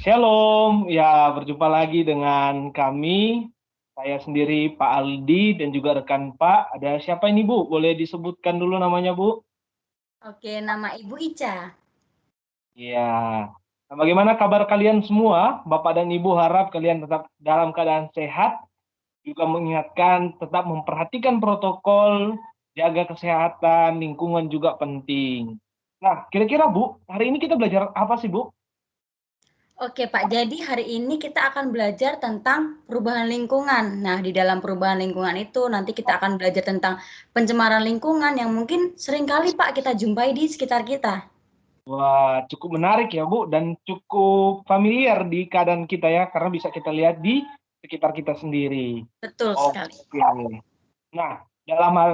Shalom, ya berjumpa lagi dengan kami. Saya sendiri Pak Aldi dan juga rekan Pak. Ada siapa ini Bu? Boleh disebutkan dulu namanya Bu? Oke, nama Ibu Ica. Ya. Nah, bagaimana kabar kalian semua? Bapak dan Ibu harap kalian tetap dalam keadaan sehat. Juga mengingatkan tetap memperhatikan protokol, jaga kesehatan, lingkungan juga penting. Nah, kira-kira Bu, hari ini kita belajar apa sih Bu? Oke Pak, jadi hari ini kita akan belajar tentang perubahan lingkungan. Nah, di dalam perubahan lingkungan itu nanti kita akan belajar tentang pencemaran lingkungan yang mungkin seringkali Pak kita jumpai di sekitar kita. Wah, cukup menarik ya, Bu, dan cukup familiar di keadaan kita ya, karena bisa kita lihat di sekitar kita sendiri. Betul sekali. Oke. Nah, dalam hal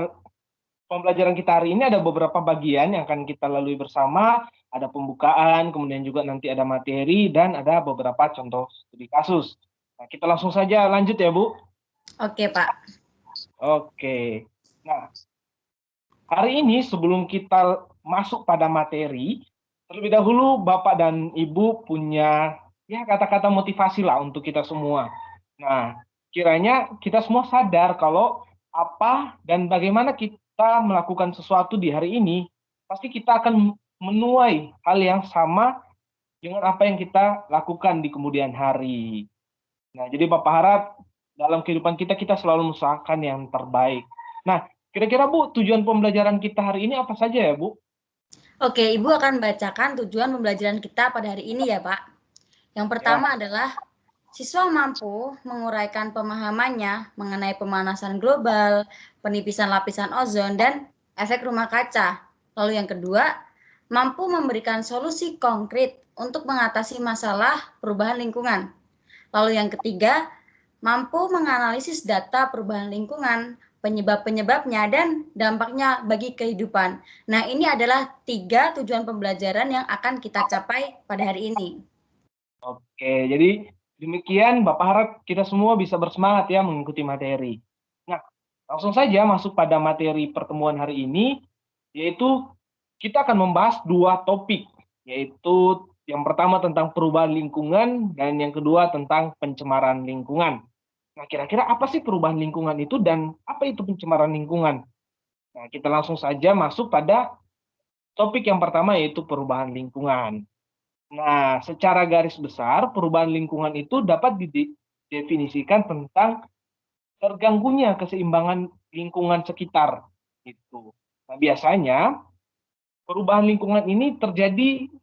pembelajaran kita hari ini ada beberapa bagian yang akan kita lalui bersama. Ada pembukaan, kemudian juga nanti ada materi, dan ada beberapa contoh studi kasus. Nah, kita langsung saja lanjut ya, Bu. Oke Pak. Oke. Nah, hari ini sebelum kita masuk pada materi, terlebih dahulu Bapak dan Ibu punya ya kata-kata motivasi lah untuk kita semua. Nah, kiranya kita semua sadar kalau apa dan bagaimana kita melakukan sesuatu di hari ini, pasti kita akan menuai hal yang sama dengan apa yang kita lakukan di kemudian hari. Nah, jadi Bapak harap dalam kehidupan kita, kita selalu mengusahakan yang terbaik. Nah, kira-kira Bu, tujuan pembelajaran kita hari ini apa saja ya Bu? Oke, Ibu akan bacakan tujuan pembelajaran kita pada hari ini ya Pak. Yang Ya, pertama adalah siswa mampu menguraikan pemahamannya mengenai pemanasan global, penipisan lapisan ozon, dan efek rumah kaca. Lalu yang kedua, mampu memberikan solusi konkret untuk mengatasi masalah perubahan lingkungan. Lalu yang ketiga, mampu menganalisis data perubahan lingkungan, penyebab-penyebabnya, dan dampaknya bagi kehidupan. Nah, ini adalah 3 tujuan pembelajaran yang akan kita capai pada hari ini. oke. Jadi demikian Bapak harap kita semua bisa bersemangat ya mengikuti materi. Nah, langsung saja masuk pada materi pertemuan hari ini, yaitu kita akan membahas dua topik, yaitu yang pertama tentang perubahan lingkungan dan yang kedua tentang pencemaran lingkungan. Nah, kira-kira apa sih perubahan lingkungan itu dan apa itu pencemaran lingkungan? Nah, kita langsung saja masuk pada topik yang pertama yaitu perubahan lingkungan. Nah, secara garis besar perubahan lingkungan itu dapat didefinisikan tentang terganggunya keseimbangan lingkungan sekitar gitu. Nah, biasanya perubahan lingkungan ini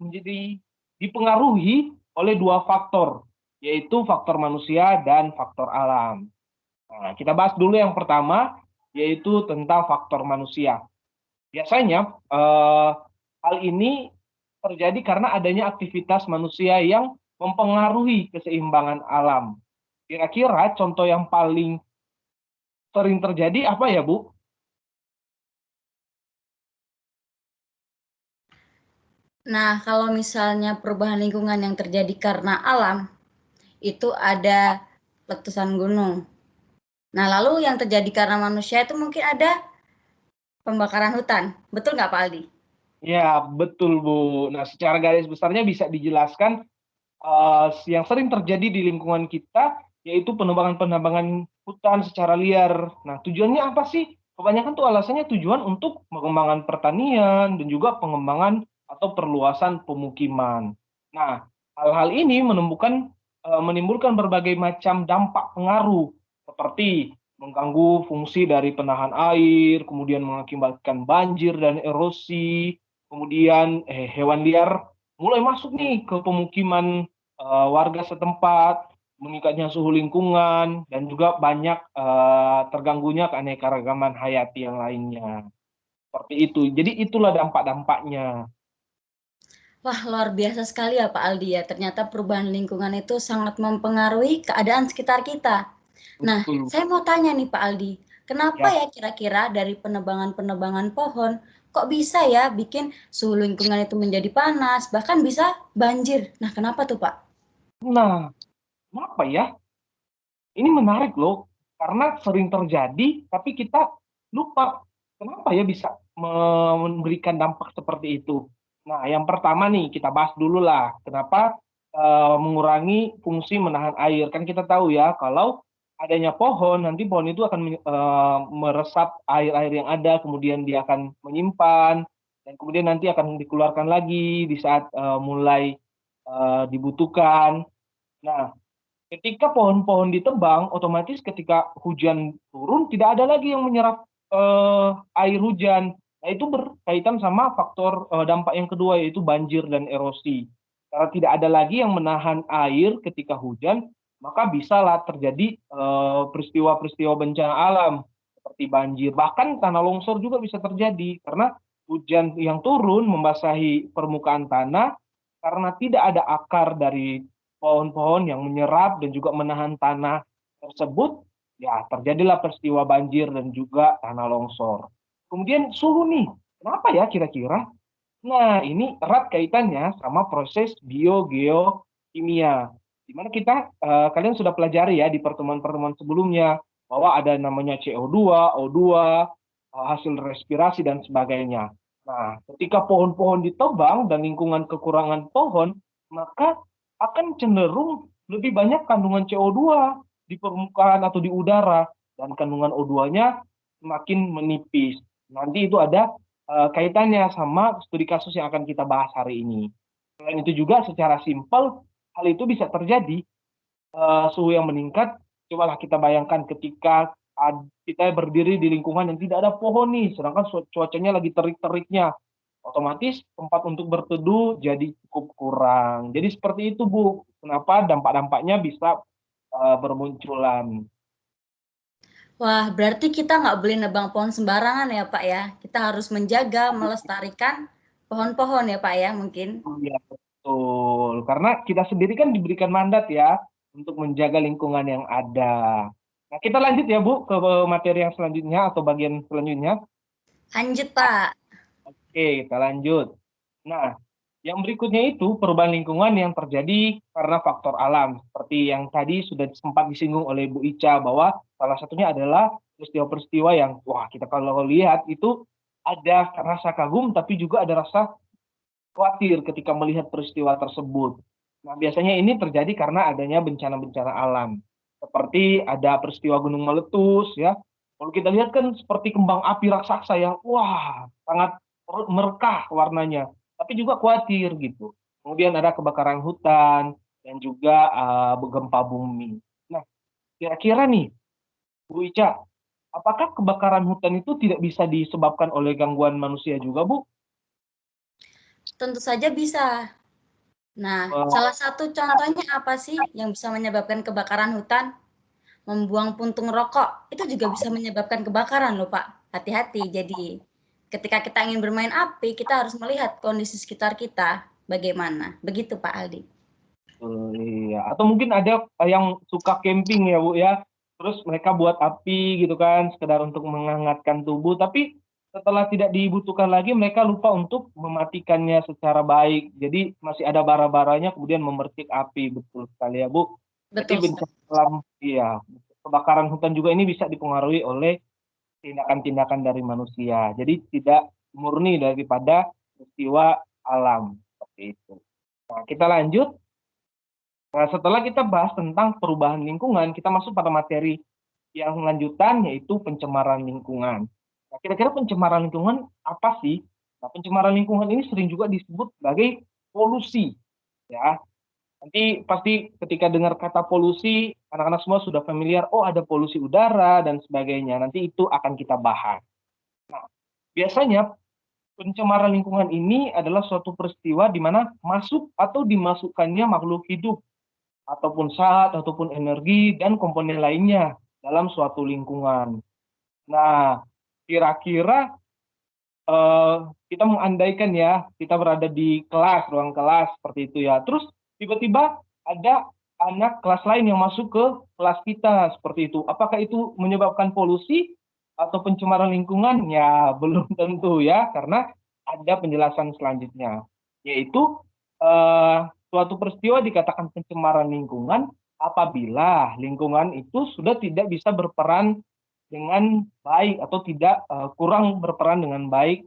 menjadi dipengaruhi oleh dua faktor, yaitu faktor manusia dan faktor alam. Nah, kita bahas dulu yang pertama, yaitu tentang faktor manusia. Biasanya hal ini terjadi karena adanya aktivitas manusia yang mempengaruhi keseimbangan alam. Kira-kira contoh yang paling sering terjadi apa ya, Bu? Nah, kalau misalnya perubahan lingkungan yang terjadi karena alam, itu ada letusan gunung. Nah, lalu yang terjadi karena manusia itu mungkin ada pembakaran hutan. Betul nggak Pak Aldi? Ya, betul, Bu. Nah, secara garis besarnya bisa dijelaskan yang sering terjadi di lingkungan kita yaitu penebangan-penebangan hutan secara liar. Nah, tujuannya apa sih? Kebanyakan tuh alasannya tujuan untuk pengembangan pertanian dan juga pengembangan atau perluasan pemukiman. Nah, hal-hal ini menimbulkan berbagai macam dampak pengaruh seperti mengganggu fungsi dari penahan air, kemudian mengakibatkan banjir dan erosi, kemudian hewan liar mulai masuk nih ke pemukiman warga setempat, meningkatnya suhu lingkungan, dan juga banyak terganggunya keanekaragaman hayati yang lainnya. Seperti itu. Jadi itulah dampak-dampaknya. Wah, luar biasa sekali ya Pak Aldi ya. Ternyata perubahan lingkungan itu sangat mempengaruhi keadaan sekitar kita. Nah, Betul. saya mau tanya nih Pak Aldi, kenapa Ya. ya kira-kira dari penebangan-penebangan pohon kok bisa ya bikin suhu lingkungan itu menjadi panas, bahkan bisa banjir. Nah, kenapa tuh Pak? Nah, kenapa ya? Ini menarik loh, karena sering terjadi, tapi kita lupa kenapa ya bisa memberikan dampak seperti itu. Nah, yang pertama nih kita bahas dulu lah, kenapa mengurangi fungsi menahan air. Kan kita tahu ya, kalau adanya pohon, nanti pohon itu akan meresap air-air yang ada, kemudian dia akan menyimpan, dan kemudian nanti akan dikeluarkan lagi di saat mulai dibutuhkan. Nah, ketika pohon-pohon ditebang, otomatis ketika hujan turun, tidak ada lagi yang menyerap air hujan. Nah, itu berkaitan sama faktor dampak yang kedua, yaitu banjir dan erosi. Karena tidak ada lagi yang menahan air ketika hujan, maka bisalah terjadi peristiwa-peristiwa bencana alam seperti banjir. Bahkan tanah longsor juga bisa terjadi karena hujan yang turun membasahi permukaan tanah karena tidak ada akar dari pohon-pohon yang menyerap dan juga menahan tanah tersebut, ya terjadilah peristiwa banjir dan juga tanah longsor. Kemudian suhu nih, kenapa ya kira-kira? Nah, ini erat kaitannya sama proses biogeokimia. Di mana kalian sudah pelajari ya di pertemuan-pertemuan sebelumnya bahwa ada namanya CO2, O2, hasil respirasi dan sebagainya. Nah, ketika pohon-pohon ditebang dan lingkungan kekurangan pohon, maka akan cenderung lebih banyak kandungan CO2 di permukaan atau di udara dan kandungan O2-nya semakin menipis. Nanti itu ada kaitannya sama studi kasus yang akan kita bahas hari ini. Selain itu juga secara simpel hal itu bisa terjadi suhu yang meningkat. Cobalah kita bayangkan ketika kita berdiri di lingkungan yang tidak ada pohon nih, sedangkan cuacanya lagi terik-teriknya, otomatis tempat untuk berteduh jadi cukup kurang. Jadi seperti itu Bu, kenapa dampak-dampaknya bisa bermunculan. Wah, berarti kita nggak boleh nebang pohon sembarangan ya, Pak ya. Kita harus menjaga, melestarikan pohon-pohon ya, Pak ya, mungkin. Iya betul, karena kita sendiri kan diberikan mandat ya untuk menjaga lingkungan yang ada. Nah kita lanjut ya Bu ke materi yang selanjutnya atau bagian selanjutnya. Lanjut, Pak. Oke, kita lanjut. Nah, yang berikutnya itu perubahan lingkungan yang terjadi karena faktor alam. Seperti yang tadi sudah sempat disinggung oleh Bu Ica bahwa salah satunya adalah peristiwa-peristiwa yang, wah kita kalau lihat itu ada rasa kagum tapi juga ada rasa khawatir ketika melihat peristiwa tersebut. Nah, biasanya ini terjadi karena adanya bencana-bencana alam. Seperti ada peristiwa gunung meletus ya. Kalau kita lihat kan seperti kembang api raksasa yang wah, sangat merekah warnanya, tapi juga khawatir gitu. Kemudian ada kebakaran hutan dan juga gempa bumi. Nah, kira-kira nih, Bu Ica, apakah kebakaran hutan itu tidak bisa disebabkan oleh gangguan manusia juga, Bu? Tentu saja bisa. Nah, salah satu contohnya apa sih yang bisa menyebabkan kebakaran hutan? Membuang puntung rokok, itu juga bisa menyebabkan kebakaran loh, Pak. Hati-hati. Jadi, ketika kita ingin bermain api, kita harus melihat kondisi sekitar kita bagaimana. Begitu, Pak Aldi. Iya, atau mungkin ada yang suka camping ya Bu ya, terus mereka buat api gitu kan, sekedar untuk menghangatkan tubuh, tapi setelah tidak dibutuhkan lagi mereka lupa untuk mematikannya secara baik. Jadi masih ada bara-baranya kemudian memercik api, betul sekali ya Bu. Jadi Betul sekali. bencana alam, iya, kebakaran hutan juga ini bisa dipengaruhi oleh tindakan-tindakan dari manusia. Jadi tidak murni daripada peristiwa alam seperti itu. Nah, kita lanjut. Nah, setelah kita bahas tentang perubahan lingkungan, kita masuk pada materi yang lanjutan yaitu pencemaran lingkungan. Nah, kira-kira pencemaran lingkungan apa sih? Nah, pencemaran lingkungan ini sering juga disebut sebagai polusi, ya. Nanti pasti ketika dengar kata polusi, anak-anak semua sudah familiar, oh ada polusi udara dan sebagainya. Nanti itu akan kita bahas. Nah, biasanya pencemaran lingkungan ini adalah suatu peristiwa di mana masuk atau dimasukkannya makhluk hidup ataupun zat, ataupun energi, dan komponen lainnya dalam suatu lingkungan. Nah, kira-kira kita mengandaikan ya, kita berada di kelas, ruang kelas seperti itu ya. Terus tiba-tiba ada anak kelas lain yang masuk ke kelas kita seperti itu. Apakah itu menyebabkan polusi atau pencemaran lingkungan? Ya, belum tentu ya, karena ada penjelasan selanjutnya, yaitu suatu peristiwa dikatakan pencemaran lingkungan apabila lingkungan itu sudah tidak bisa berperan dengan baik atau tidak kurang berperan dengan baik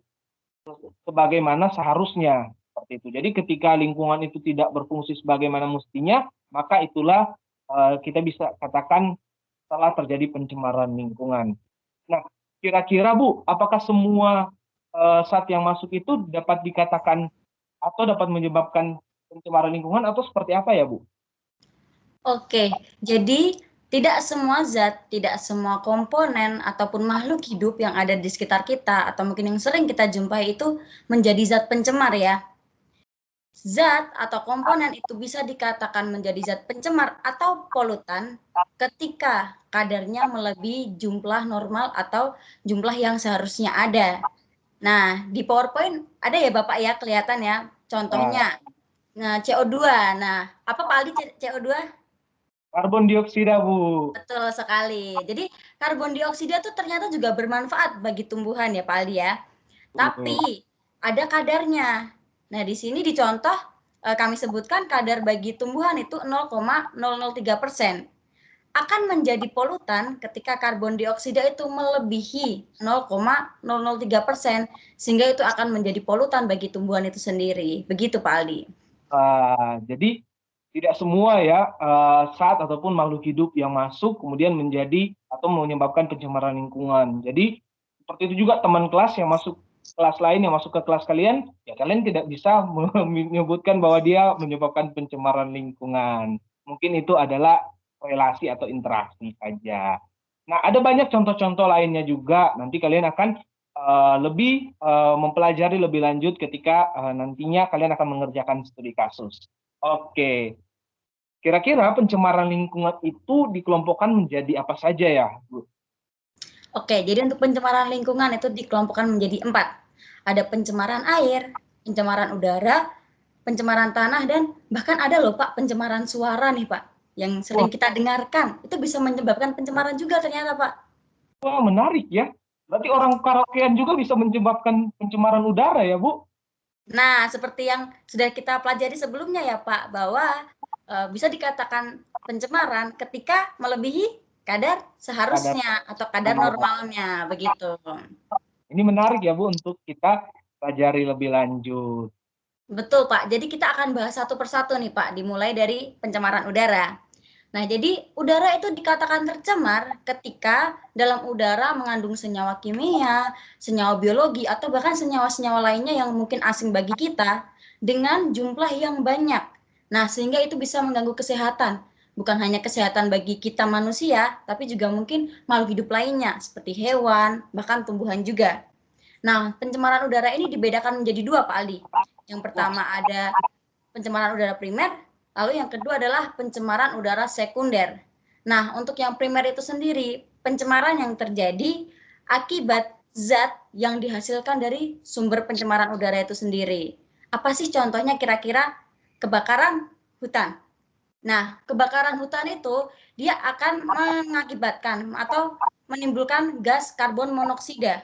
sebagaimana seharusnya. Seperti itu. Jadi ketika lingkungan itu tidak berfungsi sebagaimana mestinya, maka itulah kita bisa katakan telah terjadi pencemaran lingkungan. Nah, kira-kira Bu, apakah semua zat yang masuk itu dapat dikatakan atau dapat menyebabkan pencemaran lingkungan atau seperti apa ya Bu? Oke, jadi tidak semua zat, tidak semua komponen ataupun makhluk hidup yang ada di sekitar kita atau mungkin yang sering kita jumpai itu menjadi zat pencemar ya. Zat atau komponen itu bisa dikatakan menjadi zat pencemar atau polutan ketika kadarnya melebihi jumlah normal atau jumlah yang seharusnya ada. Nah, di PowerPoint ada ya Bapak ya, kelihatan ya contohnya. Nah, CO2. Nah, apa Pak Aldi CO2? Karbon dioksida Bu. Betul sekali. Jadi karbon dioksida itu ternyata juga bermanfaat bagi tumbuhan ya Pak Aldi ya. Tapi ada kadarnya. Nah, di sini dicontoh kami sebutkan kadar bagi tumbuhan itu 0,003%. Akan menjadi polutan ketika karbon dioksida itu melebihi 0,003%, sehingga itu akan menjadi polutan bagi tumbuhan itu sendiri. Begitu Pak Aldi. Jadi tidak semua ya zat ataupun makhluk hidup yang masuk kemudian menjadi atau menyebabkan pencemaran lingkungan. Jadi seperti itu juga teman kelas yang masuk kelas lain yang masuk ke kelas kalian, ya kalian tidak bisa menyebutkan bahwa dia menyebabkan pencemaran lingkungan. Mungkin itu adalah relasi atau interaksi saja. Nah, ada banyak contoh-contoh lainnya juga. Nanti kalian akan lebih mempelajari lebih lanjut ketika nantinya kalian akan mengerjakan studi kasus. Oke, kira-kira pencemaran lingkungan itu dikelompokkan menjadi apa saja ya, Bu? Oke, jadi untuk pencemaran lingkungan itu dikelompokkan menjadi 4. Ada pencemaran air, pencemaran udara, pencemaran tanah, dan bahkan ada loh Pak, pencemaran suara nih Pak, yang sering kita dengarkan. Itu bisa menyebabkan pencemaran juga ternyata Pak. Wah, menarik ya. Berarti orang karaokean juga bisa menyebabkan pencemaran udara ya, Bu? Nah, seperti yang sudah kita pelajari sebelumnya ya Pak, bahwa bisa dikatakan pencemaran ketika melebihi kadar Kadar seharusnya atau kadar normal. normalnya, begitu. Ini menarik ya, Bu, untuk kita pelajari lebih lanjut. Betul Pak, jadi kita akan bahas satu persatu nih Pak, dimulai dari pencemaran udara. Nah, jadi udara itu dikatakan tercemar ketika dalam udara mengandung senyawa kimia, senyawa biologi, atau bahkan senyawa-senyawa lainnya yang mungkin asing bagi kita dengan jumlah yang banyak. Nah, sehingga itu bisa mengganggu kesehatan. Bukan hanya kesehatan bagi kita manusia, tapi juga mungkin makhluk hidup lainnya, seperti hewan, bahkan tumbuhan juga. Nah, pencemaran udara ini dibedakan menjadi 2, Pak Ali. Yang Wah, pertama ada pencemaran udara primer, lalu yang kedua adalah pencemaran udara sekunder. Nah, untuk yang primer itu sendiri, pencemaran yang terjadi akibat zat yang dihasilkan dari sumber pencemaran udara itu sendiri. Apa sih contohnya kira-kira? Kebakaran hutan. Nah, kebakaran hutan itu dia akan mengakibatkan atau menimbulkan gas karbon monoksida.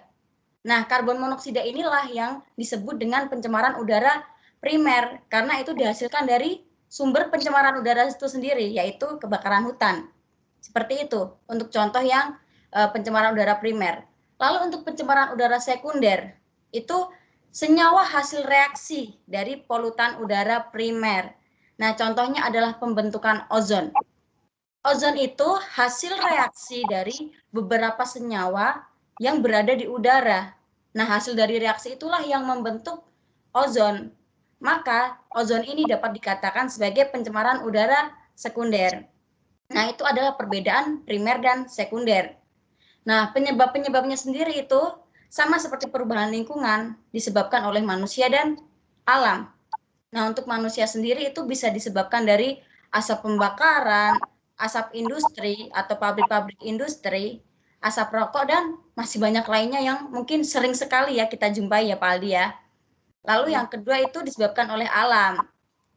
Nah, karbon monoksida inilah yang disebut dengan pencemaran udara primer karena itu dihasilkan dari sumber pencemaran udara itu sendiri, yaitu kebakaran hutan. Seperti itu untuk contoh yang pencemaran udara primer. Lalu untuk pencemaran udara sekunder, itu senyawa hasil reaksi dari polutan udara primer. Nah, contohnya adalah pembentukan ozon. Ozon itu hasil reaksi dari beberapa senyawa yang berada di udara. Nah, hasil dari reaksi itulah yang membentuk ozon. Maka, ozon ini dapat dikatakan sebagai pencemaran udara sekunder. Nah, itu adalah perbedaan primer dan sekunder. Nah, penyebab-penyebabnya sendiri itu sama seperti perubahan lingkungan disebabkan oleh manusia dan alam. Nah, untuk manusia sendiri itu bisa disebabkan dari asap pembakaran, asap industri atau pabrik-pabrik industri, asap rokok, dan masih banyak lainnya yang mungkin sering sekali ya kita jumpai ya Pak Aldi ya. Lalu yang kedua itu disebabkan oleh alam.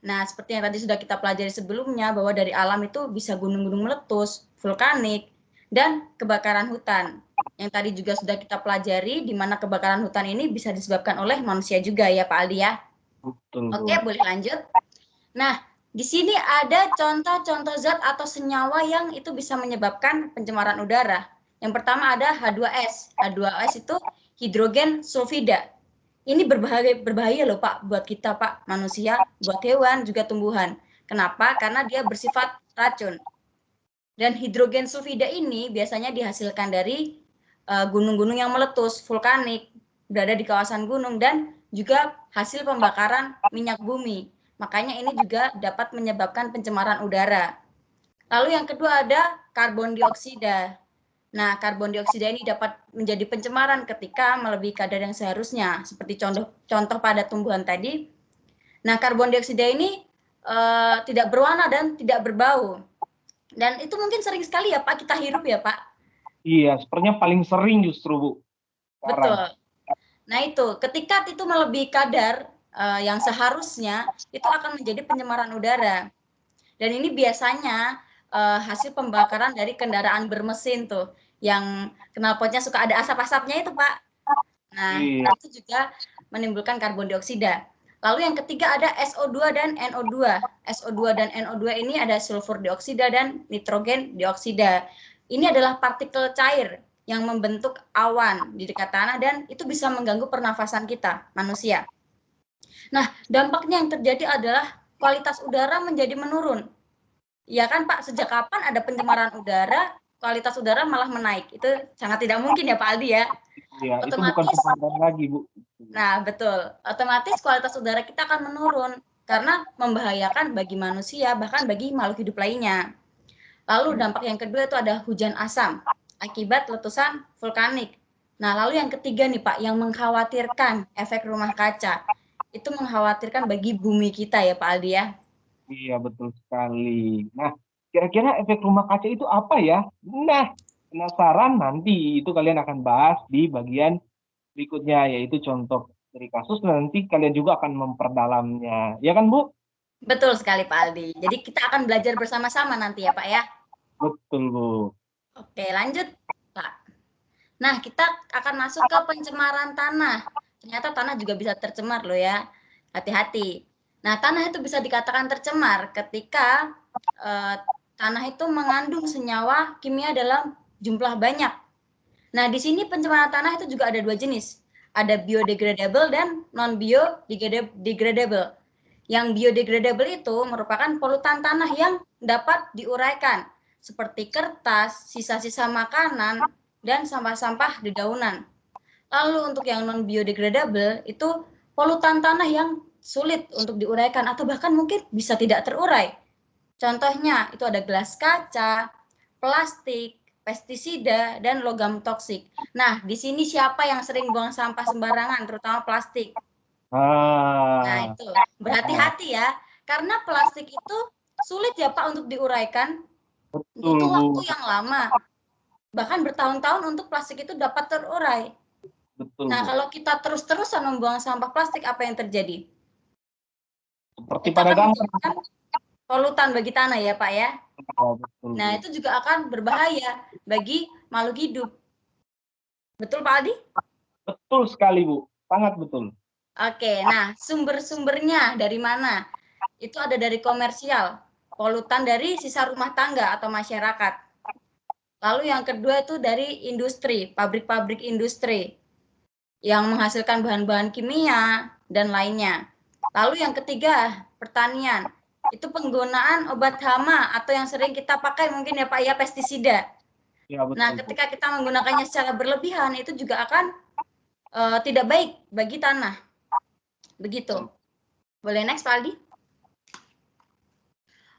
Nah, seperti yang tadi sudah kita pelajari sebelumnya bahwa dari alam itu bisa gunung-gunung meletus, vulkanik, dan kebakaran hutan. Yang tadi juga sudah kita pelajari di mana kebakaran hutan ini bisa disebabkan oleh manusia juga ya Pak Aldi ya. betul, Oke, Bu. boleh lanjut. Nah, di sini ada contoh-contoh zat atau senyawa yang itu bisa menyebabkan pencemaran udara. Yang pertama ada H2S. H2S itu hidrogen sulfida. Ini berbahaya loh Pak, buat kita Pak, manusia, buat hewan, juga tumbuhan. Kenapa? Karena dia bersifat racun. Dan hidrogen sulfida ini biasanya dihasilkan dari gunung-gunung yang meletus, vulkanik, berada di kawasan gunung, dan juga hasil pembakaran minyak bumi. Makanya ini juga dapat menyebabkan pencemaran udara. Lalu yang kedua ada karbon dioksida. Nah, karbon dioksida ini dapat menjadi pencemaran ketika melebihi kadar yang seharusnya, seperti contoh pada tumbuhan tadi. Nah, karbon dioksida ini tidak berwarna dan tidak berbau. Dan itu mungkin sering sekali ya Pak kita hirup ya Pak. Iya, sepertinya paling sering justru Bu sekarang. Betul. Nah itu, ketika itu melebihi kadar yang seharusnya, itu akan menjadi pencemaran udara. Dan ini biasanya hasil pembakaran dari kendaraan bermesin tuh, yang knalpotnya suka ada asap-asapnya itu Pak. Nah, Iya. itu juga menimbulkan karbon dioksida. Lalu yang ketiga ada SO2 dan NO2. SO2 dan NO2 ini ada sulfur dioksida dan nitrogen dioksida. Ini adalah partikel cair yang membentuk awan di dekat tanah dan itu bisa mengganggu pernafasan kita, manusia. Nah, dampaknya yang terjadi adalah kualitas udara menjadi menurun. Ya kan Pak, sejak kapan ada pencemaran udara, kualitas udara malah menaik? Itu sangat tidak mungkin ya Pak Aldi ya. Iya, itu bukan Otomatis, pencemaran lagi, Bu. nah betul, otomatis kualitas udara kita akan menurun karena membahayakan bagi manusia, bahkan bagi makhluk hidup lainnya. Lalu dampak yang kedua itu ada hujan asam akibat letusan vulkanik. Nah, lalu yang ketiga nih Pak, yang mengkhawatirkan efek rumah kaca. Itu mengkhawatirkan bagi bumi kita ya Pak Aldi ya. Iya, betul sekali. Nah, kira-kira efek rumah kaca itu apa ya? Nah, penasaran nanti itu kalian akan bahas di bagian berikutnya, yaitu contoh dari kasus, nanti kalian juga akan memperdalamnya. Ya kan, Bu? Betul sekali Pak Aldi. Jadi kita akan belajar bersama-sama nanti ya Pak ya. Betul, Bu. Oke, lanjut Pak. Nah, kita akan masuk ke pencemaran tanah. Ternyata tanah juga bisa tercemar loh ya. Hati-hati. Nah, tanah itu bisa dikatakan tercemar ketika tanah itu mengandung senyawa kimia dalam jumlah banyak. Nah, di sini pencemaran tanah itu juga ada dua jenis. Ada biodegradable dan non-biodegradable. Yang biodegradable itu merupakan polutan tanah yang dapat diuraikan, seperti kertas, sisa-sisa makanan, dan sampah-sampah dedaunan. Lalu untuk yang non biodegradable itu polutan tanah yang sulit untuk diuraikan atau bahkan mungkin bisa tidak terurai. Contohnya itu ada gelas kaca, plastik, pestisida, dan logam toksik. Nah, di sini siapa yang sering buang sampah sembarangan, terutama plastik? Nah, Ah, itu berhati-hati ya, karena plastik itu sulit ya Pak untuk diuraikan, betul, butuh Bu. waktu yang lama, bahkan bertahun-tahun untuk plastik itu dapat terurai. Betul, Nah, Bu. kalau kita terus-terusan membuang sampah plastik, apa yang terjadi? Seperti Itu pada akan gambar. menjadikan polutan bagi tanah ya Pak ya. Ya, betul, Nah, Bu. itu juga akan berbahaya bagi makhluk hidup. Betul Pak Aldi? Betul sekali, Bu. Sangat betul. Oke, nah sumber-sumbernya dari mana? Itu ada dari komersial, polutan dari sisa rumah tangga atau masyarakat. Lalu yang kedua itu dari industri, pabrik-pabrik industri yang menghasilkan bahan-bahan kimia dan lainnya. Lalu yang ketiga, pertanian. Itu penggunaan obat hama atau yang sering kita pakai mungkin ya Pak ya, pestisida. Ya, Nah, betul, Bu. ketika kita menggunakannya secara berlebihan itu juga akan tidak baik bagi tanah. Begitu. Boleh next Pak Aldi?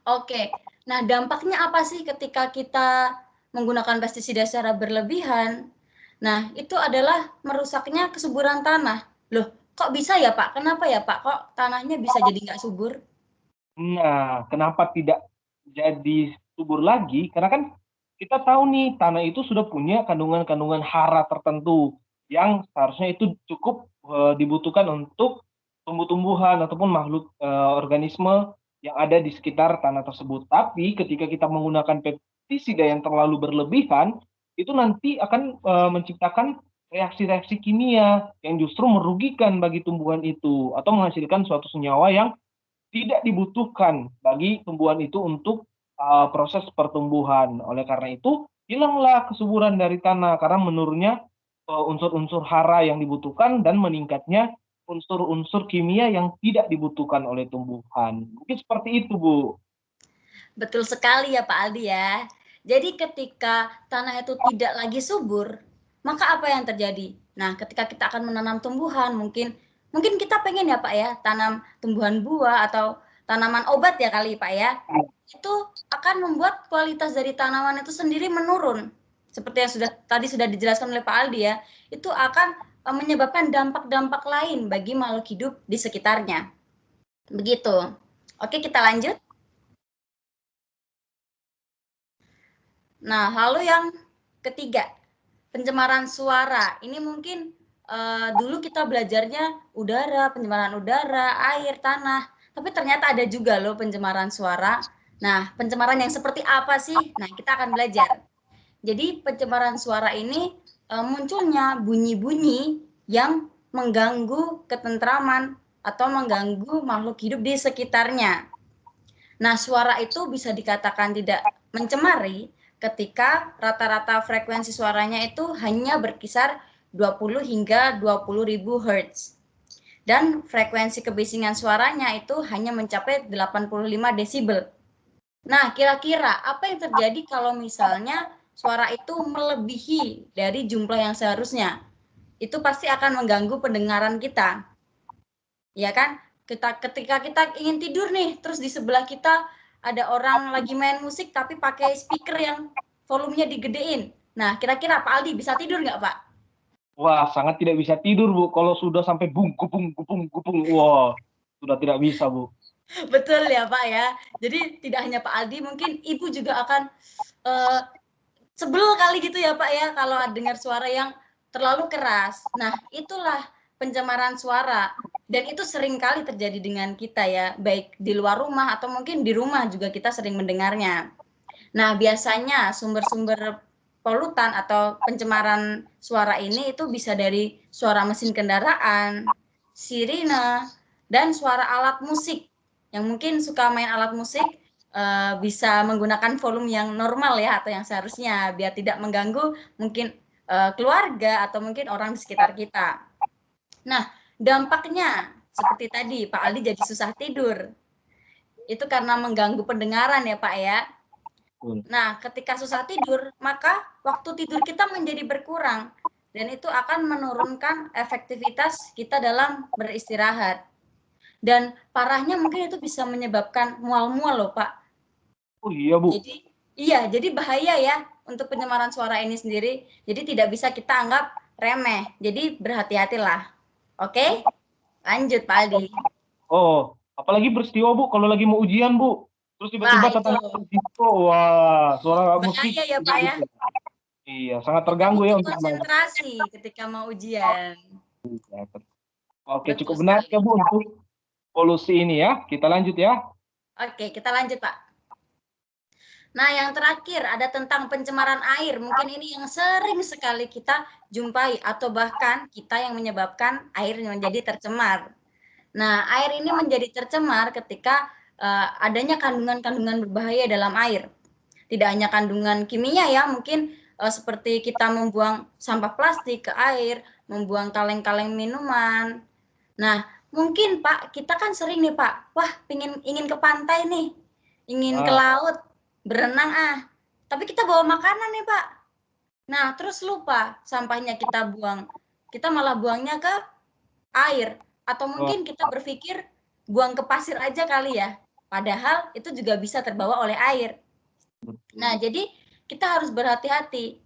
Oke. Nah, dampaknya apa sih ketika kita menggunakan pestisida secara berlebihan? Nah, itu adalah merusaknya kesuburan tanah. Loh, kok bisa ya Pak? Kenapa ya Pak? Kok tanahnya bisa jadi nggak subur? Nah, kenapa tidak jadi subur lagi? Karena kan kita tahu nih, tanah itu sudah punya kandungan-kandungan hara tertentu yang seharusnya itu cukup dibutuhkan untuk tumbuh-tumbuhan ataupun makhluk organisme yang ada di sekitar tanah tersebut. Tapi ketika kita menggunakan pestisida yang terlalu berlebihan, itu nanti akan menciptakan reaksi-reaksi kimia yang justru merugikan bagi tumbuhan itu atau menghasilkan suatu senyawa yang tidak dibutuhkan bagi tumbuhan itu untuk proses pertumbuhan. Oleh karena itu, hilanglah kesuburan dari tanah karena menurunnya unsur-unsur hara yang dibutuhkan dan meningkatnya unsur-unsur kimia yang tidak dibutuhkan oleh tumbuhan. Mungkin seperti itu, Bu. Betul sekali ya Pak Aldi ya. Jadi ketika tanah itu tidak lagi subur, maka apa yang terjadi? Nah, ketika kita akan menanam tumbuhan, mungkin kita pengen ya Pak ya, tanam tumbuhan buah atau tanaman obat ya kali Pak ya. Itu akan membuat kualitas dari tanaman itu sendiri menurun. Seperti yang tadi sudah dijelaskan oleh Pak Aldi ya, itu akan menyebabkan dampak-dampak lain bagi makhluk hidup di sekitarnya. Begitu. Oke, kita lanjut. Nah, lalu yang ketiga, pencemaran suara. Ini mungkin dulu kita belajarnya udara, pencemaran udara, air, tanah. Tapi ternyata ada juga loh pencemaran suara. Nah, pencemaran yang seperti apa sih? Nah, kita akan belajar. Jadi pencemaran suara ini munculnya bunyi-bunyi yang mengganggu ketentraman atau mengganggu makhluk hidup di sekitarnya. Nah, suara itu bisa dikatakan tidak mencemari ketika rata-rata frekuensi suaranya itu hanya berkisar 20 hingga 20.000 Hz. Dan frekuensi kebisingan suaranya itu hanya mencapai 85 desibel. Nah, kira-kira apa yang terjadi kalau misalnya suara itu melebihi dari jumlah yang seharusnya? Itu pasti akan mengganggu pendengaran kita. Ya kan? Ketika kita ingin tidur nih, terus di sebelah kita ada orang lagi main musik tapi pakai speaker yang volumenya digedein. Nah, kira-kira Pak Aldi bisa tidur nggak, Pak? Wah, sangat tidak bisa tidur, Bu. Kalau sudah sampai bung, gupung, gupung, gupung. Wah, sudah tidak bisa, Bu. Betul ya, Pak ya. Jadi tidak hanya Pak Aldi, mungkin Ibu juga akan sebel kali gitu ya, Pak ya, kalau dengar suara yang terlalu keras. Nah, itulah pencemaran suara. Dan itu sering kali terjadi dengan kita ya, baik di luar rumah atau mungkin di rumah juga kita sering mendengarnya. Nah, biasanya sumber-sumber polutan atau pencemaran suara ini itu bisa dari suara mesin kendaraan, sirine, dan suara alat musik. Yang mungkin suka main alat musik bisa menggunakan volume yang normal ya atau yang seharusnya biar tidak mengganggu mungkin keluarga atau mungkin orang di sekitar kita. Nah, dampaknya seperti tadi Pak Aldi jadi susah tidur. Itu karena mengganggu pendengaran ya Pak ya. Nah, ketika susah tidur, maka waktu tidur kita menjadi berkurang dan itu akan menurunkan efektivitas kita dalam beristirahat. Dan parahnya mungkin itu bisa menyebabkan mual-mual loh, Pak. Oh iya, Bu. Jadi bahaya ya untuk pencemaran suara ini sendiri. Jadi tidak bisa kita anggap remeh. Jadi berhati-hatilah. Oke? Lanjut, Pak Aldi. Oh, apalagi peristiwa, Bu, kalau lagi mau ujian, Bu. Terus Wah, tiba-tiba itu tetangga disco, wah, suara musik. bahaya ya, Pak ya. Iya, sangat Kita terganggu ya butuh untuk belajar. konsentrasi ketika mau ujian. Oke, Betul cukup benar sekali. ya, Bu, untuk polusi ini ya. Kita lanjut ya. Oke, kita lanjut, Pak. Nah, yang terakhir ada tentang pencemaran air. Mungkin ini yang sering sekali kita jumpai atau bahkan kita yang menyebabkan air menjadi tercemar. Nah, air ini menjadi tercemar ketika adanya kandungan-kandungan berbahaya dalam air. Tidak hanya kandungan kimia ya, mungkin seperti kita membuang sampah plastik ke air, membuang kaleng-kaleng minuman. Nah, mungkin Pak, kita kan sering nih Pak, wah ingin ke pantai nih, ingin ke laut, berenang tapi kita bawa makanan nih Pak. Nah, terus lupa sampahnya kita buang. Kita malah buangnya ke air. Atau mungkin kita berpikir buang ke pasir aja kali ya. Padahal itu juga bisa terbawa oleh air. Nah, jadi kita harus berhati-hati.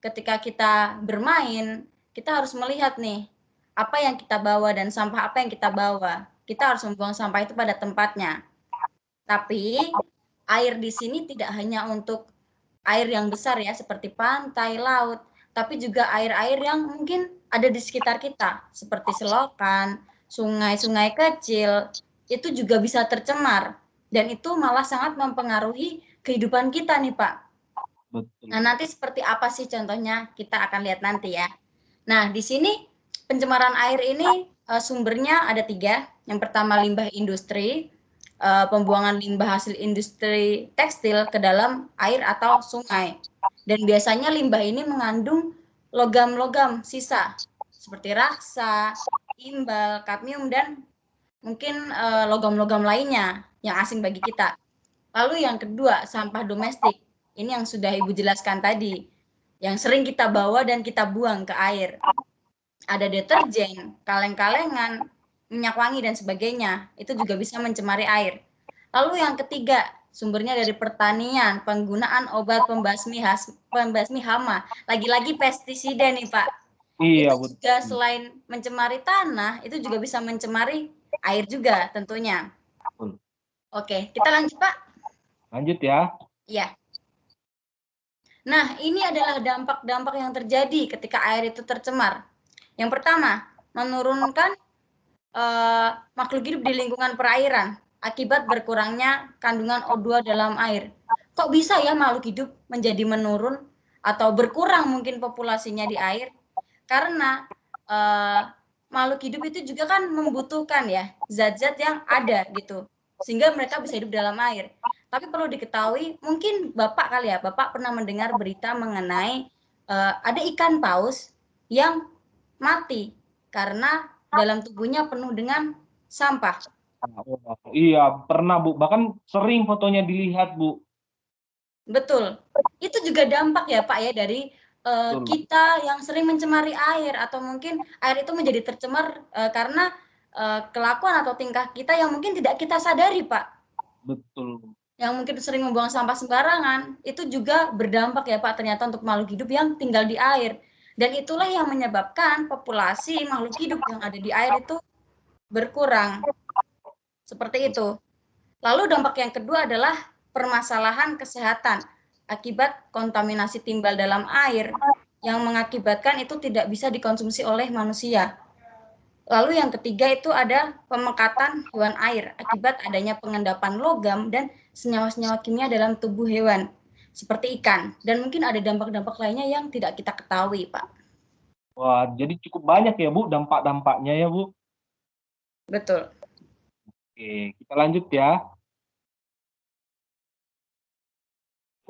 Ketika kita bermain, kita harus melihat nih, apa yang kita bawa dan sampah apa yang kita bawa. Kita harus membuang sampah itu pada tempatnya. Tapi air di sini tidak hanya untuk air yang besar ya seperti pantai, laut, tapi juga air-air yang mungkin ada di sekitar kita seperti selokan, sungai-sungai kecil, itu juga bisa tercemar dan itu malah sangat mempengaruhi kehidupan kita nih Pak. Nah, nanti seperti apa sih contohnya kita akan lihat nanti ya. Nah, di sini pencemaran air ini sumbernya ada 3. Yang pertama limbah industri, pembuangan limbah hasil industri tekstil ke dalam air atau sungai. Dan biasanya limbah ini mengandung logam-logam sisa seperti raksa, timbal, kadmium, dan mungkin logam-logam lainnya yang asing bagi kita. Lalu yang kedua, sampah domestik. Ini yang sudah Ibu jelaskan tadi, yang sering kita bawa dan kita buang ke air. Ada deterjen, kaleng-kalengan, minyak wangi, dan sebagainya. Itu juga bisa mencemari air. Lalu yang ketiga, sumbernya dari pertanian, penggunaan obat pembasmi hama. Lagi-lagi pestisida nih, Pak. Iya, Itu betul. juga selain mencemari tanah, itu juga bisa mencemari air juga tentunya. Oke, kita lanjut, Pak. Lanjut ya. Iya. Nah, ini adalah dampak-dampak yang terjadi ketika air itu tercemar. Yang pertama, menurunkan makhluk hidup di lingkungan perairan akibat berkurangnya kandungan O2 dalam air. Kok bisa ya makhluk hidup menjadi menurun atau berkurang mungkin populasinya di air? Karena makhluk hidup itu juga kan membutuhkan ya zat-zat yang ada gitu, sehingga mereka bisa hidup dalam air. Tapi perlu diketahui, mungkin Bapak kali ya, Bapak pernah mendengar berita mengenai ada ikan paus yang mati karena dalam tubuhnya penuh dengan sampah. Iya, pernah Bu. Bahkan sering fotonya dilihat Bu. Betul. Itu juga dampak ya Pak ya dari kita yang sering mencemari air, atau mungkin air itu menjadi tercemar karena kelakuan atau tingkah kita yang mungkin tidak kita sadari Pak. Betul. Yang mungkin sering membuang sampah sembarangan, itu juga berdampak ya Pak ternyata untuk makhluk hidup yang tinggal di air. Dan itulah yang menyebabkan populasi makhluk hidup yang ada di air itu berkurang. Seperti itu. Lalu dampak yang kedua adalah permasalahan kesehatan akibat kontaminasi timbal dalam air yang mengakibatkan itu tidak bisa dikonsumsi oleh manusia. Lalu yang ketiga itu ada pemekatan hewan air akibat adanya pengendapan logam dan senyawa-senyawa kimia dalam tubuh hewan seperti ikan, dan mungkin ada dampak-dampak lainnya yang tidak kita ketahui, Pak. Wah, jadi cukup banyak ya Bu dampak-dampaknya ya Bu. Betul. Oke, kita lanjut ya.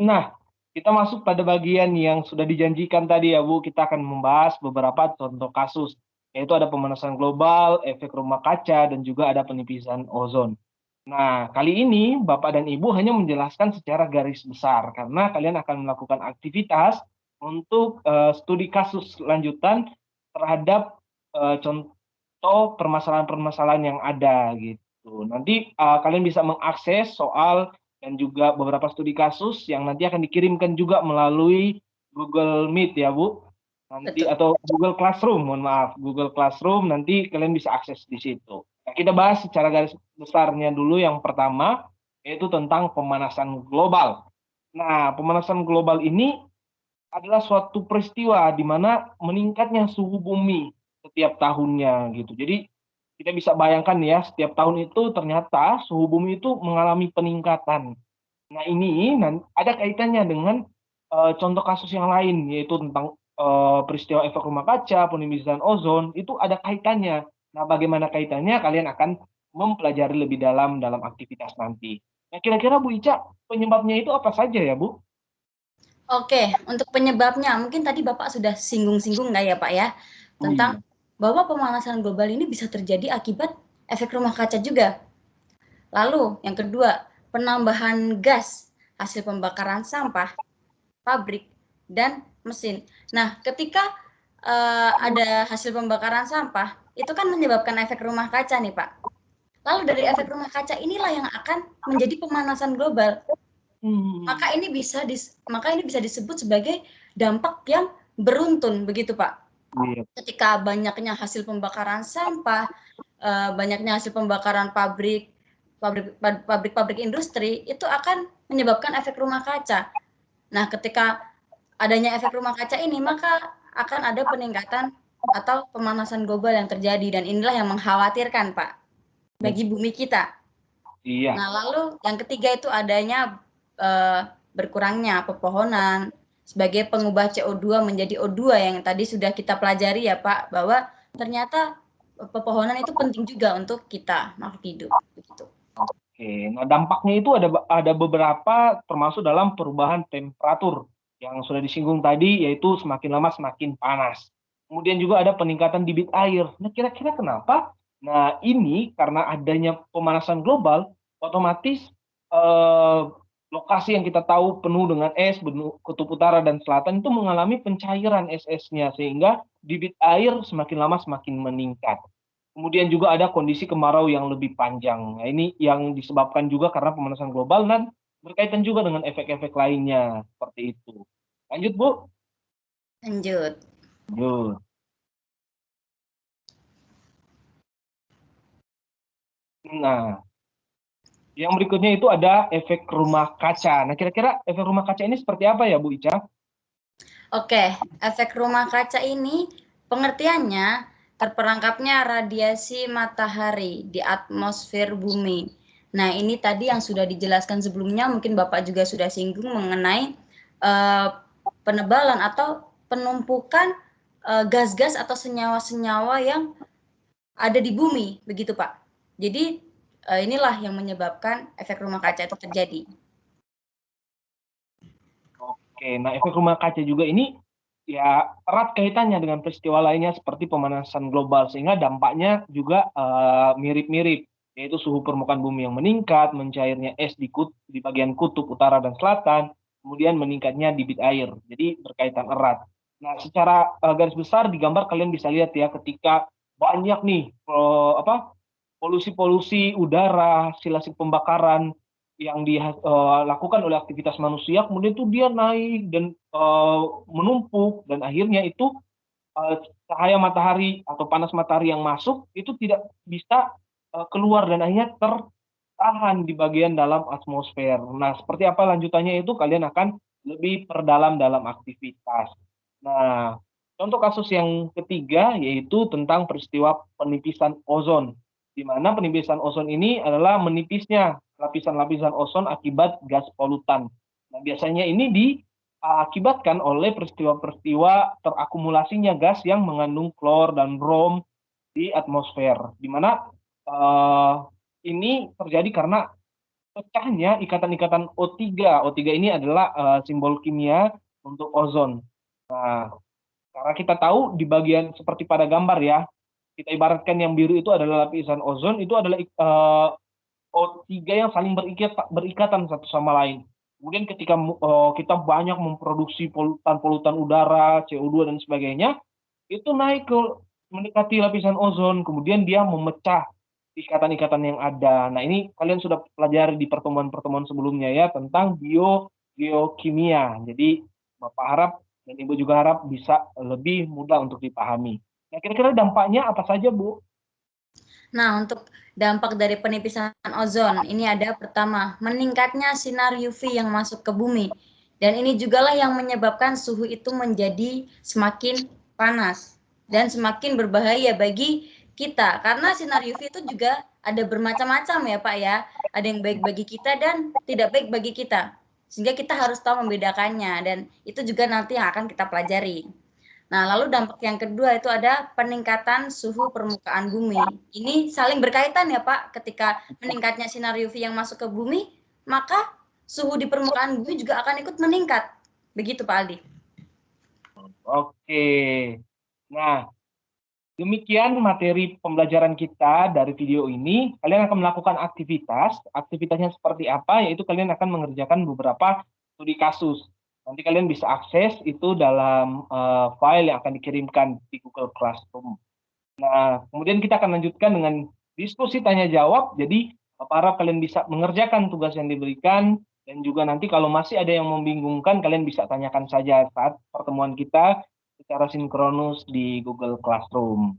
Nah, kita masuk pada bagian yang sudah dijanjikan tadi ya Bu, kita akan membahas beberapa contoh kasus, yaitu ada pemanasan global, efek rumah kaca, dan juga ada penipisan ozon. Nah, kali ini Bapak dan Ibu hanya menjelaskan secara garis besar, karena kalian akan melakukan aktivitas untuk studi kasus lanjutan terhadap contoh permasalahan-permasalahan yang ada gitu. Nanti kalian bisa mengakses soal dan juga beberapa studi kasus yang nanti akan dikirimkan juga melalui Google Meet ya Bu. Nanti Betul. atau Google Classroom, mohon maaf, Google Classroom nanti kalian bisa akses di situ. Nah, kita bahas secara garis besarnya dulu yang pertama, yaitu tentang pemanasan global. Nah, pemanasan global ini adalah suatu peristiwa di mana meningkatnya suhu bumi setiap tahunnya gitu. Jadi kita bisa bayangkan ya, setiap tahun itu ternyata suhu bumi itu mengalami peningkatan. Nah, ini ada kaitannya dengan contoh kasus yang lain, yaitu tentang peristiwa efek rumah kaca, penipisan ozon, itu ada kaitannya. Nah, bagaimana kaitannya kalian akan mempelajari lebih dalam aktivitas nanti. Nah, kira-kira Bu Ica, penyebabnya itu apa saja ya Bu? Oke, untuk penyebabnya mungkin tadi Bapak sudah singgung-singgung nggak ya Pak ya, Oh tentang iya. bahwa pemanasan global ini bisa terjadi akibat efek rumah kaca juga. Lalu yang kedua, penambahan gas hasil pembakaran sampah, pabrik, dan mesin. Nah, ketika ada hasil pembakaran sampah, itu kan menyebabkan efek rumah kaca nih Pak. Lalu dari efek rumah kaca inilah yang akan menjadi pemanasan global. Maka ini bisa disebut sebagai dampak yang beruntun begitu Pak. Iya. Ketika banyaknya hasil pembakaran sampah, banyaknya hasil pembakaran pabrik industri, itu akan menyebabkan efek rumah kaca. Nah, ketika adanya efek rumah kaca ini, maka akan ada peningkatan atau pemanasan global yang terjadi, dan inilah yang mengkhawatirkan Pak bagi bumi kita. Iya. Nah, lalu yang ketiga itu adanya berkurangnya pepohonan sebagai pengubah CO2 menjadi O2 yang tadi sudah kita pelajari ya Pak, bahwa ternyata pepohonan itu penting juga untuk kita makhluk hidup begitu. Oke, nah dampaknya itu ada beberapa termasuk dalam perubahan temperatur yang sudah disinggung tadi, yaitu semakin lama semakin panas. kemudian juga ada peningkatan debit air. Nah, kira-kira kenapa? Nah, ini karena adanya pemanasan global, otomatis eh, lokasi yang kita tahu penuh dengan es, kutub utara dan selatan itu mengalami pencairan es-esnya, sehingga debit air semakin lama semakin meningkat. Kemudian juga ada kondisi kemarau yang lebih panjang. Nah, ini yang disebabkan juga karena pemanasan global dan berkaitan juga dengan efek-efek lainnya, seperti itu. Lanjut, Bu. Lanjut. Lanjut. Nah, yang berikutnya itu ada efek rumah kaca. Nah, kira-kira efek rumah kaca ini seperti apa ya, Bu Ica? Oke, efek rumah kaca ini pengertiannya terperangkapnya radiasi matahari di atmosfer bumi. Nah, ini tadi yang sudah dijelaskan sebelumnya, mungkin Bapak juga sudah singgung mengenai penebalan atau penumpukan gas-gas atau senyawa-senyawa yang ada di bumi, begitu Pak. Jadi inilah yang menyebabkan efek rumah kaca itu terjadi. Oke, nah efek rumah kaca juga ini ya erat kaitannya dengan peristiwa lainnya seperti pemanasan global, sehingga dampaknya juga mirip-mirip, yaitu suhu permukaan bumi yang meningkat, mencairnya es di bagian kutub utara dan selatan, kemudian meningkatnya debit air. Jadi berkaitan erat. Nah, secara garis besar di gambar kalian bisa lihat ya, ketika banyak nih polusi-polusi udara, hasil pembakaran yang dilakukan oleh aktivitas manusia, kemudian itu dia naik dan menumpuk, dan akhirnya itu cahaya matahari atau panas matahari yang masuk itu tidak bisa keluar dan akhirnya tertahan di bagian dalam atmosfer. Nah, seperti apa lanjutannya itu kalian akan lebih perdalam dalam aktivitas. Nah, contoh kasus yang ketiga yaitu tentang peristiwa penipisan ozon, di mana penipisan ozon ini adalah menipisnya lapisan-lapisan ozon akibat gas polutan. Nah, biasanya ini diakibatkan oleh peristiwa-peristiwa terakumulasinya gas yang mengandung klor dan brom di atmosfer, di mana ini terjadi karena pecahnya ikatan-ikatan O3. O3 ini adalah simbol kimia untuk ozon. Nah, karena kita tahu di bagian seperti pada gambar ya, kita ibaratkan yang biru itu adalah lapisan ozon, itu adalah O3 yang saling berikatan satu sama lain. Kemudian ketika kita banyak memproduksi polutan-polutan udara, CO2 dan sebagainya, itu naik ke mendekati lapisan ozon, kemudian dia memecah ikatan-ikatan yang ada. Nah, ini kalian sudah pelajari di pertemuan-pertemuan sebelumnya ya tentang geokimia. Jadi Bapak harap dan Ibu juga harap bisa lebih mudah untuk dipahami. Nah, kira-kira dampaknya apa saja, Bu? Nah, untuk dampak dari penipisan ozon, ini ada pertama, meningkatnya sinar UV yang masuk ke bumi. Dan ini jugalah yang menyebabkan suhu itu menjadi semakin panas dan semakin berbahaya bagi kita. Karena sinar UV itu juga ada bermacam-macam ya Pak ya. Ada yang baik bagi kita dan tidak baik bagi kita. Sehingga kita harus tahu membedakannya dan itu juga nanti yang akan kita pelajari. Nah, lalu dampak yang kedua itu ada peningkatan suhu permukaan bumi. Ini saling berkaitan ya Pak, ketika meningkatnya sinar UV yang masuk ke bumi, maka suhu di permukaan bumi juga akan ikut meningkat. Begitu Pak Aldi. Oke. Nah, demikian materi pembelajaran kita dari video ini. Kalian akan melakukan aktivitas. Aktivitasnya seperti apa? Yaitu kalian akan mengerjakan beberapa studi kasus. Nanti kalian bisa akses itu dalam file yang akan dikirimkan di Google Classroom. Nah, kemudian kita akan lanjutkan dengan diskusi tanya jawab. Jadi, Bapak harap kalian bisa mengerjakan tugas yang diberikan, dan juga nanti kalau masih ada yang membingungkan, kalian bisa tanyakan saja saat pertemuan kita secara sinkronus di Google Classroom.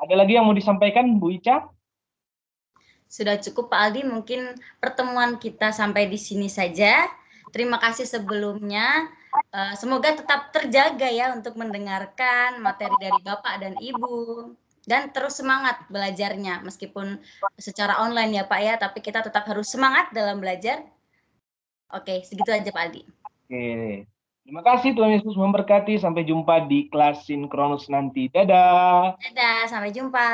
Ada lagi yang mau disampaikan, Bu Ica? Sudah cukup Pak Aldi, mungkin pertemuan kita sampai di sini saja. Terima kasih sebelumnya. Semoga tetap terjaga ya untuk mendengarkan materi dari Bapak dan Ibu. Dan terus semangat belajarnya, meskipun secara online ya Pak ya, tapi kita tetap harus semangat dalam belajar. Oke, segitu aja Pak Aldi. Oke. Terima kasih, Tuhan Yesus memberkati. Sampai jumpa di kelas sinkronus nanti. Dadah. Dadah, sampai jumpa.